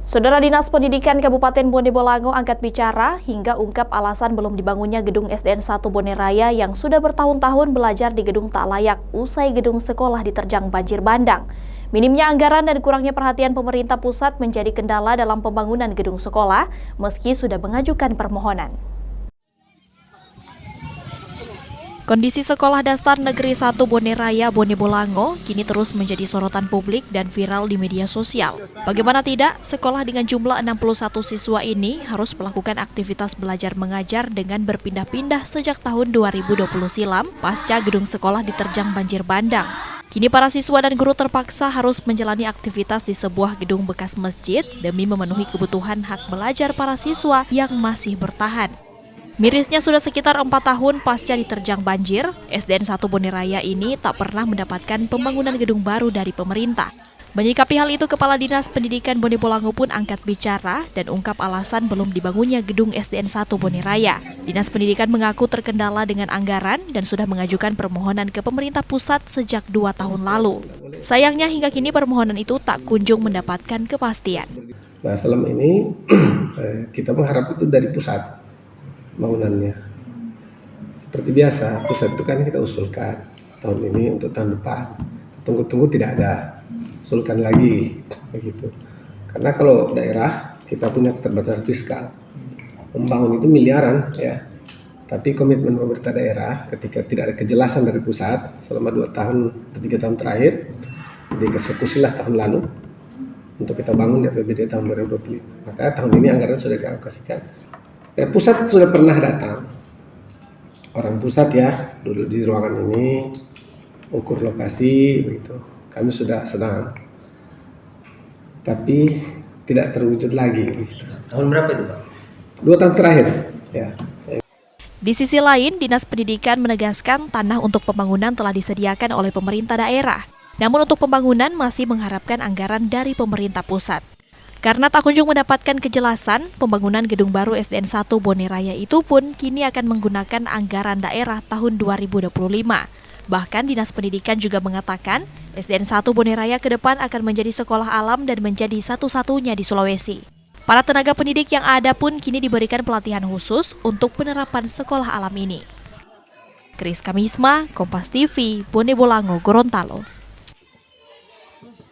Saudara Dinas Pendidikan Kabupaten Bone Bolango angkat bicara hingga ungkap alasan belum dibangunnya gedung SDN 1 Bone Raya yang sudah bertahun-tahun belajar di gedung tak layak usai gedung sekolah diterjang banjir bandang. Minimnya anggaran dan kurangnya perhatian pemerintah pusat menjadi kendala dalam pembangunan gedung sekolah meski sudah mengajukan permohonan. Kondisi Sekolah Dasar Negeri 1 Bone Raya, Bone Bolango kini terus menjadi sorotan publik dan viral di media sosial. Bagaimana tidak, sekolah dengan jumlah 61 siswa ini harus melakukan aktivitas belajar mengajar dengan berpindah-pindah sejak tahun 2020 silam pasca gedung sekolah diterjang banjir bandang. Kini para siswa dan guru terpaksa harus menjalani aktivitas di sebuah gedung bekas masjid demi memenuhi kebutuhan hak belajar para siswa yang masih bertahan. Mirisnya sudah sekitar 4 tahun pasca diterjang banjir, SDN 1 Bone Raya ini tak pernah mendapatkan pembangunan gedung baru dari pemerintah. Menyikapi hal itu, Kepala Dinas Pendidikan Bone Bolango pun angkat bicara dan ungkap alasan belum dibangunnya gedung SDN 1 Bone Raya. Dinas Pendidikan mengaku terkendala dengan anggaran dan sudah mengajukan permohonan ke pemerintah pusat sejak 2 tahun lalu. Sayangnya hingga kini permohonan itu tak kunjung mendapatkan kepastian. Nah, selama ini kita mengharap itu dari pusat bangunannya. Seperti biasa, pusat itu kan kita usulkan tahun ini untuk tahun depan. Tunggu-tunggu tidak ada, usulkan lagi begitu. Karena kalau daerah kita punya keterbatasan fiskal, membangun itu miliaran ya. Tapi komitmen pemerintah daerah ketika tidak ada kejelasan dari pusat selama 2 tahun atau 3 tahun terakhir, dieksekusilah tahun lalu untuk kita bangun di APBD tahun 2025. Maka tahun ini anggaran sudah dialokasikan. Pusat sudah pernah datang, orang pusat ya, duduk di ruangan ini, ukur lokasi, begitu. Kami sudah senang, tapi tidak terwujud lagi. Gitu. Tahun berapa itu, Pak? 2 tahun terakhir, ya. Di sisi lain, Dinas Pendidikan menegaskan tanah untuk pembangunan telah disediakan oleh pemerintah daerah. Namun untuk pembangunan masih mengharapkan anggaran dari pemerintah pusat. Karena tak kunjung mendapatkan kejelasan, pembangunan gedung baru SDN 1 Bone Raya itu pun kini akan menggunakan anggaran daerah tahun 2025. Bahkan Dinas Pendidikan juga mengatakan, SDN 1 Bone Raya ke depan akan menjadi sekolah alam dan menjadi satu-satunya di Sulawesi. Para tenaga pendidik yang ada pun kini diberikan pelatihan khusus untuk penerapan sekolah alam ini. Kris Kamisma, Kompas TV, Bone Bolango, Gorontalo.